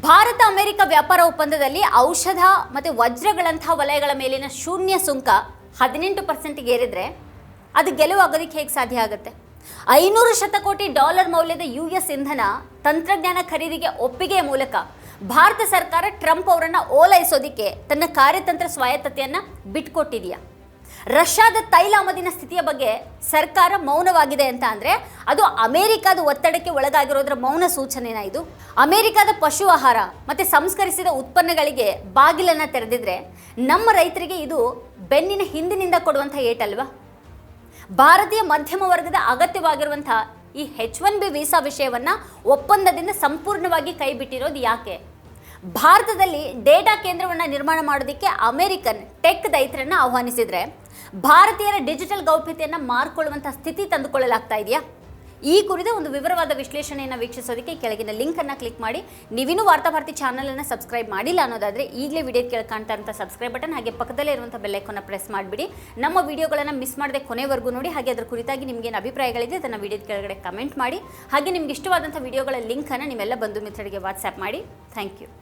Bharat America ವ್ಯಾಪಾರ ಒಪ್ಪಂದದಲ್ಲಿ ಔಷಧ ಮತ್ತು ವಜ್ರಗಳಂತಹ ವಲಯಗಳ ಮೇಲಿನ ಶೂನ್ಯ ಸುಂಕ 18%ಗೆ ಏರಿದ್ರೆ ಅದು ಗೆಲುವಾಗೋದಕ್ಕೆ ಹೇಗೆ ಸಾಧ್ಯ ಆಗುತ್ತೆ? 500 ಶತಕೋಟಿ ಡಾಲರ್ ಮೌಲ್ಯದ US ಇಂಧನ ತಂತ್ರಜ್ಞಾನ ಖರೀದಿಗೆ ಒಪ್ಪಿಗೆಯ ಮೂಲಕ ಭಾರತ ಸರ್ಕಾರ ಟ್ರಂಪ್ ಅವರನ್ನು ಓಲೈಸೋದಕ್ಕೆ ತನ್ನ ಕಾರ್ಯತಂತ್ರ ಸ್ವಾಯತ್ತತೆಯನ್ನು ಬಿಟ್ಕೊಟ್ಟಿದೆಯಾ? ರಷ್ಯಾದ ತೈಲ ಆಮದಿನ ಸ್ಥಿತಿಯ ಬಗ್ಗೆ ಸರ್ಕಾರ ಮೌನವಾಗಿದೆ ಅಂತ ಅಂದರೆ ಅದು ಅಮೆರಿಕದ ಒತ್ತಡಕ್ಕೆ ಒಳಗಾಗಿರೋದ್ರ ಮೌನ ಸೂಚನೆನ ಇದು? ಅಮೆರಿಕದ ಪಶು ಆಹಾರ ಮತ್ತು ಸಂಸ್ಕರಿಸಿದ ಉತ್ಪನ್ನಗಳಿಗೆ ಬಾಗಿಲನ್ನು ತೆರೆದಿದ್ರೆ ನಮ್ಮ ರೈತರಿಗೆ ಇದು ಬೆನ್ನಿನ ಹಿಂದಿನಿಂದ ಕೊಡುವಂಥ ಏಟಲ್ವಾ? ಭಾರತೀಯ ಮಧ್ಯಮ ವರ್ಗದ ಅಗತ್ಯವಾಗಿರುವಂಥ ಈ H-1B ವೀಸಾ ವಿಷಯವನ್ನು ಒಪ್ಪಂದದಿಂದ ಸಂಪೂರ್ಣವಾಗಿ ಕೈ ಬಿಟ್ಟಿರೋದು ಯಾಕೆ? ಭಾರತದಲ್ಲಿ ಡೇಟಾ ಕೇಂದ್ರವನ್ನು ನಿರ್ಮಾಣ ಮಾಡೋದಕ್ಕೆ ಅಮೆರಿಕನ್ ಟೆಕ್ ದೈತ್ಯರನ್ನು ಆಹ್ವಾನಿಸಿದರೆ ಭಾರತೀಯರ ಡಿಜಿಟಲ್ ಗೌಪ್ಯತೆಯನ್ನು ಮಾರ್ಕೊಳ್ಳುವಂಥ ಸ್ಥಿತಿ ತಂದುಕೊಳ್ಳಲಾಗ್ತಾ ಇದೆಯಾ? ಈ ಕುರಿತ ಒಂದು ವಿವರವಾದ ವಿಶ್ಲೇಷಣೆಯನ್ನು ವೀಕ್ಷಿಸೋದಕ್ಕೆ ಕೆಳಗಿನ ಲಿಂಕನ್ನು ಕ್ಲಿಕ್ ಮಾಡಿ. ನೀವಿನ್ನೂ ವಾರ್ತಾಭಾರತಿ ಚಾನಲನ್ನು ಸಬ್ಸ್ಕ್ರೈಬ್ ಮಾಡಿಲ್ಲ ಅನ್ನೋದಾದರೆ ಈಗಲೇ ವಿಡಿಯೋ ಕೆಳಗೆ ಕಾಣ್ತಾ ಇರುವಂಥ ಸಬ್ಸ್ಕ್ರೈಬ್ ಬಟನ್ ಹಾಗೆ ಪಕ್ಕದಲ್ಲೇ ಇರುವಂಥ ಬೆಲ್ ಐಕಾನ್ನ ಪ್ರೆಸ್ ಮಾಡಿಬಿಡಿ. ನಮ್ಮ ವಿಡಿಯೋಗಳನ್ನು ಮಿಸ್ ಮಾಡದೆ ಕೊನೆವರೆಗೂ ನೋಡಿ. ಹಾಗೆ ಅದರ ಕುರಿತಾಗಿ ನಿಮಗೇನು ಅಭಿಪ್ರಾಯಗಳಿದೆ ಅದನ್ನು ವಿಡಿಯೋದ ಕೆಳಗಡೆ ಕಮೆಂಟ್ ಮಾಡಿ. ಹಾಗೆ ನಿಮ್ಗೆ ಇಷ್ಟವಾದಂಥ ವಿಡಿಯೋಗಳ ಲಿಂಕನ್ನು ನೀವೆಲ್ಲ ಬಂಧು ಮಿತ್ರರಿಗೆ ವಾಟ್ಸ್ಆ್ಯಪ್ ಮಾಡಿ. Thank you.